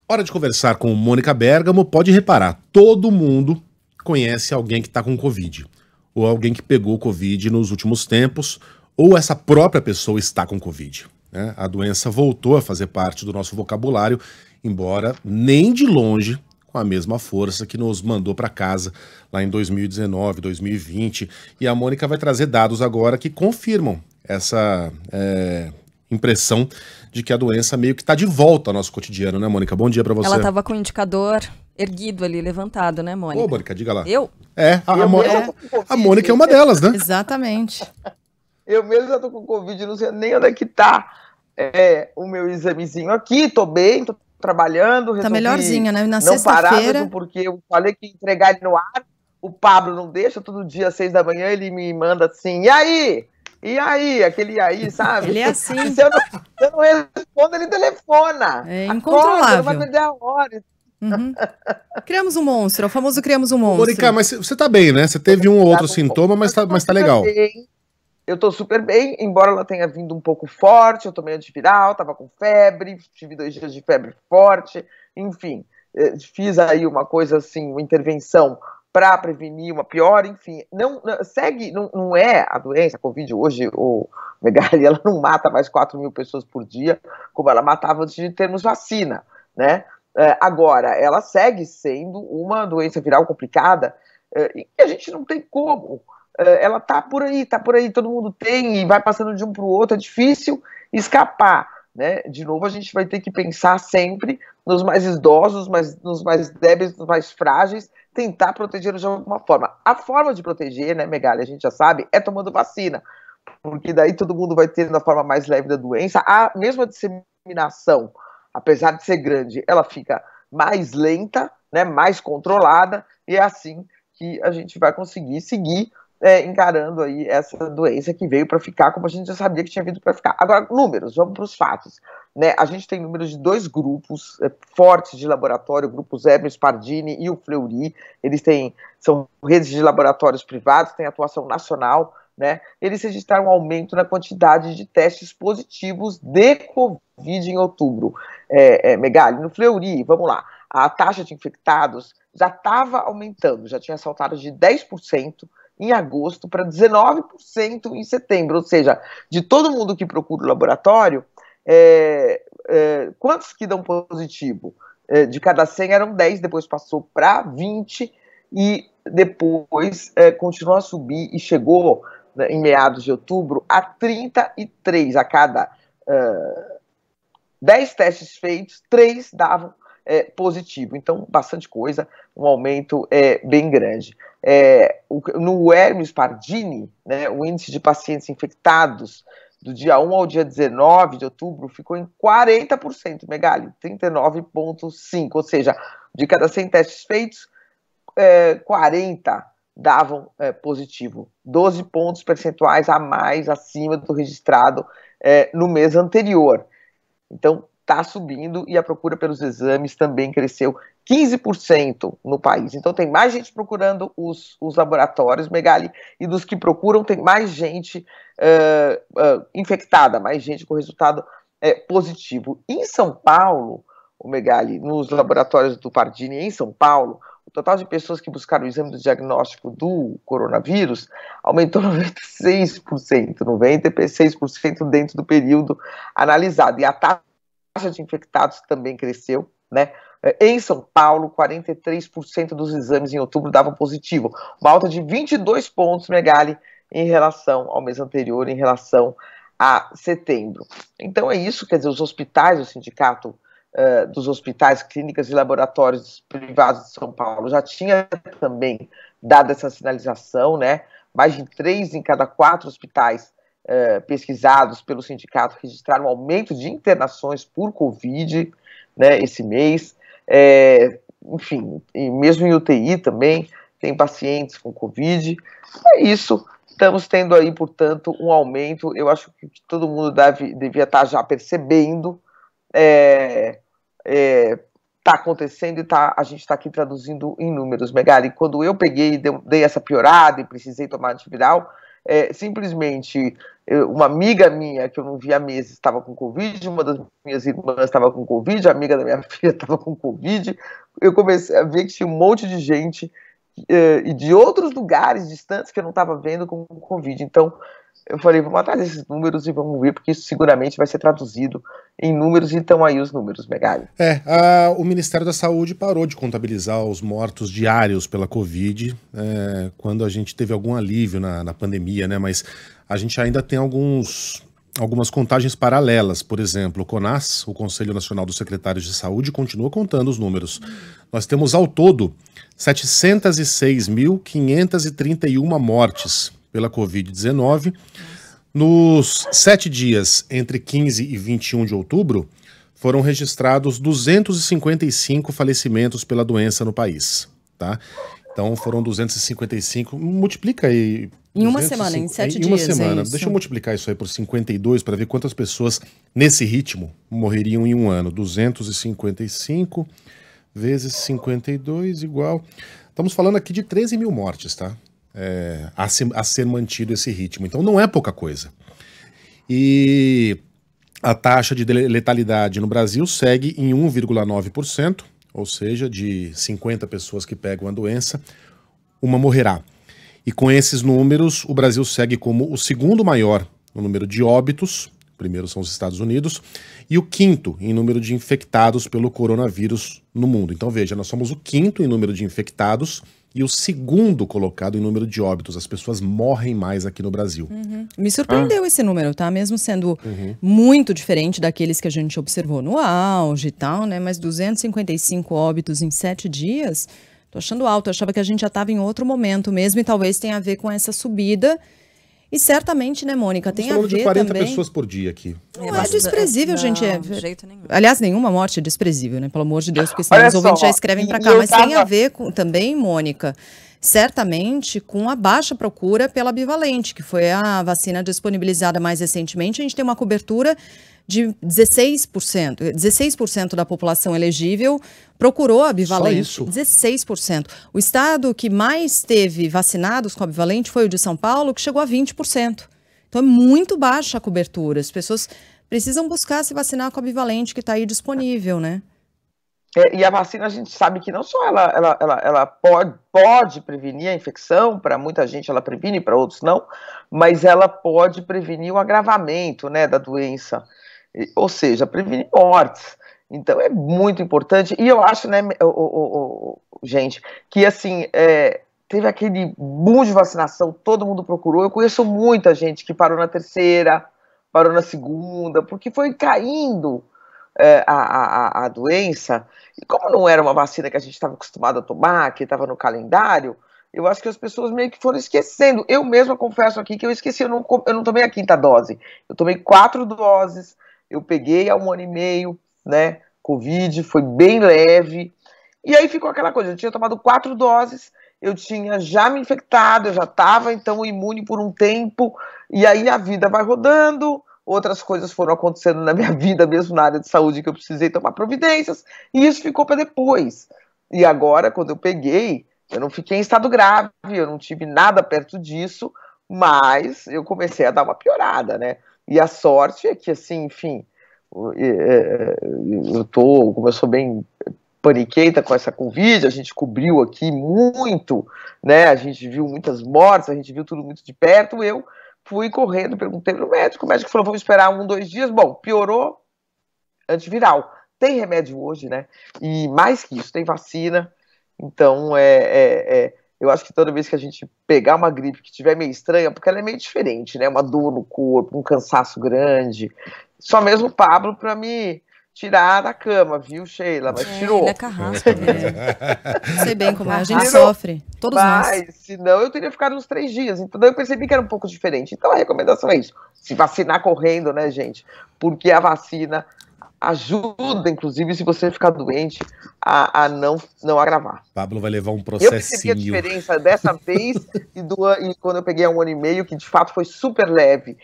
Hora de conversar com Mônica Bergamo. Pode reparar, todo mundo conhece alguém que está com Covid, ou alguém que pegou Covid nos últimos tempos, ou essa própria pessoa está com Covid, né? A doença voltou a fazer parte do nosso vocabulário, embora nem de longe com a mesma força que nos mandou para casa lá em 2019, 2020. E a Mônica vai trazer dados agora que confirmam essa impressão de que a doença meio que está de volta ao nosso cotidiano, né, Mônica? Bom dia para você. Ela estava com o indicador erguido ali, levantado, né, Mônica? Ô, Mônica, diga lá. Eu? A Mônica é uma delas, né? Exatamente. Eu mesmo já tô com Covid, não sei nem onde é que tá o meu examezinho aqui, tô bem, tô trabalhando. Tá melhorzinha, né? Na não parar, sexta-feira. mesmo porque eu falei que ia entregar ele no ar, o Pablo não deixa, todo dia às 6 da manhã ele me manda assim, e aí? E aí? Aquele e aí, sabe? Ele é assim. Se eu não respondo, ele telefona. É incontrolável. Acorda, não vai perder a hora. Uhum. Criamos um monstro, é o famoso criamos um monstro. Mônica, mas você tá bem, né? Você teve um ou outro sintoma, mas tá legal. Bem. Eu tô super bem, embora ela tenha vindo um pouco forte, eu tomei antiviral, tava com febre, tive 2 dias de febre forte, enfim, fiz aí uma coisa assim, uma intervenção para prevenir uma pior, enfim, não é a doença, a Covid hoje, o Megali, ela não mata mais 4.000 pessoas por dia, como ela matava antes de termos vacina, né? Agora, ela segue sendo uma doença viral complicada, e a gente não tem como. Ela tá por aí, todo mundo tem, e vai passando de um para o outro, é difícil escapar, né? De novo, a gente vai ter que pensar sempre nos mais idosos, nos mais débeis, nos mais frágeis, tentar protegê-los de alguma forma. A forma de proteger, né, Megali, a gente já sabe, é tomando vacina, porque daí todo mundo vai ter na forma mais leve da doença. A mesma disseminação, apesar de ser grande, ela fica mais lenta, né, mais controlada, e é assim que a gente vai conseguir seguir encarando aí essa doença que veio para ficar, como a gente já sabia que tinha vindo para ficar. Agora, números, vamos para os fatos, né? A gente tem números de 2 grupos fortes de laboratório, o grupo Hermes Pardini e o Fleury. Eles são redes de laboratórios privados, têm atuação nacional, né? Eles registraram um aumento na quantidade de testes positivos de Covid em outubro. Megali, no Fleury, vamos lá, a taxa de infectados já estava aumentando, já tinha saltado de 10% em agosto para 19% em setembro, ou seja, de todo mundo que procura o laboratório, quantos que dão positivo? De cada 100 eram 10, depois passou para 20 e depois continuou a subir e chegou, né, em meados de outubro a 33. A cada 10 testes feitos, 3 davam positivo, então bastante coisa, um aumento bem grande. No Hermes Pardini, né, o índice de pacientes infectados do dia 1 ao dia 19 de outubro ficou em 40%, Megali, 39,5%, ou seja, de cada 100 testes feitos, 40 davam positivo, 12 pontos percentuais a mais acima do registrado no mês anterior. Então, está subindo e a procura pelos exames também cresceu 15% no país. Então tem mais gente procurando os laboratórios, Megali, e dos que procuram tem mais gente infectada, mais gente com resultado positivo. Em São Paulo, o Megali, nos laboratórios do Pardini em São Paulo, o total de pessoas que buscaram o exame do diagnóstico do coronavírus aumentou 96% dentro do período analisado. E a taxa de infectados também cresceu, né? Em São Paulo, 43% dos exames em outubro davam positivo, uma alta de 22 pontos, Megali, em relação ao mês anterior, em relação a setembro. Então é isso, quer dizer, os hospitais, o sindicato dos hospitais, clínicas e laboratórios privados de São Paulo já tinha também dado essa sinalização, né? Mais de 3 em cada 4 hospitais pesquisados pelo sindicato registraram um aumento de internações por Covid, né, esse mês. Enfim, e mesmo em UTI também tem pacientes com Covid. É isso, estamos tendo aí, portanto, um aumento. Eu acho que todo mundo devia estar já percebendo. Está acontecendo e a gente está aqui traduzindo em números, Megali. Quando eu peguei e dei essa piorada e precisei tomar antiviral, simplesmente uma amiga minha que eu não via há meses estava com Covid, uma das minhas irmãs estava com Covid, a amiga da minha filha estava com Covid. Eu comecei a ver que tinha um monte de gente e de outros lugares distantes que eu não estava vendo com Covid. Então, eu falei, vamos atrás desses números e vamos ver, porque isso seguramente vai ser traduzido em números, então aí os números, Megali. O Ministério da Saúde parou de contabilizar os mortos diários pela Covid quando a gente teve algum alívio na pandemia, né? Mas a gente ainda tem algumas contagens paralelas. Por exemplo, o CONAS, o Conselho Nacional dos Secretários de Saúde, continua contando os números. Nós temos ao todo 706.531 mortes pela Covid-19. Nos 7 dias entre 15 e 21 de outubro, foram registrados 255 falecimentos pela doença no país, tá? Então foram 255, multiplica aí. Em uma semana, em 7 dias. Em uma semana. Deixa eu multiplicar isso aí por 52 para ver quantas pessoas nesse ritmo morreriam em um ano. 255 vezes 52 igual. Estamos falando aqui de 13 mil mortes, tá? A ser mantido esse ritmo. Então não é pouca coisa. E a taxa de letalidade no Brasil segue em 1,9%, ou seja, de 50 pessoas que pegam a doença, uma morrerá. E com esses números, o Brasil segue como o segundo maior no número de óbitos, o primeiro são os Estados Unidos, e o quinto em número de infectados pelo coronavírus no mundo. Então veja, nós somos o quinto em número de infectados e o segundo colocado em número de óbitos. As pessoas morrem mais aqui no Brasil. Me surpreendeu esse número, tá? Mesmo sendo muito diferente daqueles que a gente observou no auge e tal, né? Mas 255 óbitos em 7 dias, tô achando alto. Eu achava que a gente já estava em outro momento mesmo e talvez tenha a ver com essa subida. E certamente, né, Mônica, tem a ver de 40 também... pessoas por dia aqui. Não é desprezível, não, gente. De jeito nenhum. Aliás, nenhuma morte é desprezível, né? Pelo amor de Deus, porque senão Olha os ouvintes só, já escrevem pra cá. Mas tem a ver com, também, Mônica, certamente com a baixa procura pela bivalente, que foi a vacina disponibilizada mais recentemente. A gente tem uma cobertura de 16%. 16% da população elegível procurou a bivalente. Só isso? 16%. O estado que mais teve vacinados com a bivalente foi o de São Paulo, que chegou a 20%. Então é muito baixa a cobertura. As pessoas precisam buscar se vacinar com a bivalente que está aí disponível, né? E a vacina, a gente sabe que não só ela pode prevenir a infecção, para muita gente ela previne, para outros não, mas ela pode prevenir o agravamento, né, da doença, ou seja, prevenir mortes. Então é muito importante, e eu acho, né, gente, que assim, teve aquele boom de vacinação, todo mundo procurou. Eu conheço muita gente que parou na terceira, parou na segunda, porque foi caindo a doença, e como não era uma vacina que a gente estava acostumado a tomar, que estava no calendário, eu acho que as pessoas meio que foram esquecendo. Eu mesma confesso aqui que eu esqueci, eu não tomei a 5ª dose, eu tomei 4 doses, eu peguei há 1 ano e meio, né, Covid, foi bem leve, e aí ficou aquela coisa, eu tinha tomado 4 doses, eu tinha já me infectado, eu já estava então imune por um tempo, e aí a vida vai rodando, outras coisas foram acontecendo na minha vida, mesmo na área de saúde, que eu precisei tomar providências, e isso ficou para depois. E agora, quando eu peguei, eu não fiquei em estado grave, eu não tive nada perto disso, mas eu comecei a dar uma piorada, né? E a sorte é que, assim, enfim, como eu sou bem paniqueita com essa Covid, a gente cobriu aqui muito, né? A gente viu muitas mortes, a gente viu tudo muito de perto, eu fui correndo, perguntei no médico, o médico falou, vamos esperar 1, 2 dias, bom, piorou, antiviral. Tem remédio hoje, né? E mais que isso, tem vacina, então eu acho que toda vez que a gente pegar uma gripe que estiver meio estranha, porque ela é meio diferente, né? Uma dor no corpo, um cansaço grande, só mesmo o Pablo para me tirar da cama, viu, Sheila? Mas tirou. Ele é carrasco, Não sei bem como é, a gente sofre, todos nós. Mas, senão eu teria ficado uns 3 dias, então eu percebi que era um pouco diferente. Então a recomendação é isso, se vacinar correndo, né, gente? Porque a vacina ajuda, inclusive, se você ficar doente, a não agravar. Pablo vai levar um processinho. Eu percebi a diferença dessa vez e quando eu peguei há 1 ano e meio, que de fato foi super leve,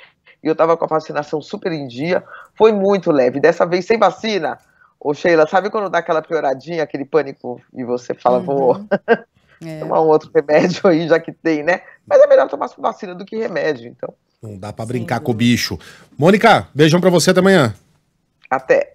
e eu tava com a vacinação super em dia, foi muito leve. Dessa vez, sem vacina, ô Sheila, sabe quando dá aquela pioradinha, aquele pânico, e você fala, vou tomar um outro remédio aí, já que tem, né? Mas é melhor tomar vacina do que remédio, então. Não dá pra brincar com o bicho. Mônica, beijão pra você, até amanhã. Até.